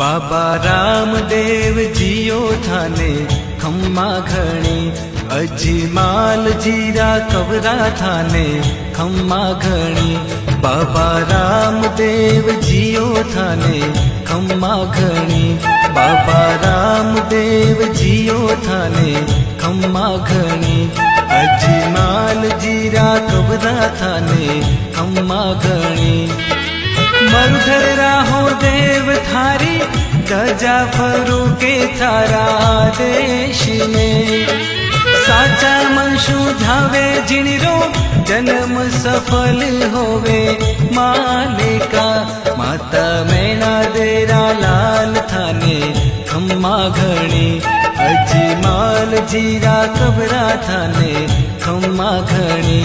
बाबा रामदेव जियो थाने खम्मा घणी, अजमाल जीरा कवरा थाने खम्मा घणी। बाबा रामदेव जियो थाने खम्मा घणी, बाबा रामदेव जियो थाने खम्मा घणी। अजमाल जीरा कवरा थाने खम्मा घणी। मरुधर राहो देव थारी, गजा फरू के थारा देश में। साचा मनशु धावे जिणरो, जन्म सफल होवे मालिका। माता मैना देरा लाल थाने खम्मा घणी, अजमाल जीरा कबरा थाने खम्मा घणी।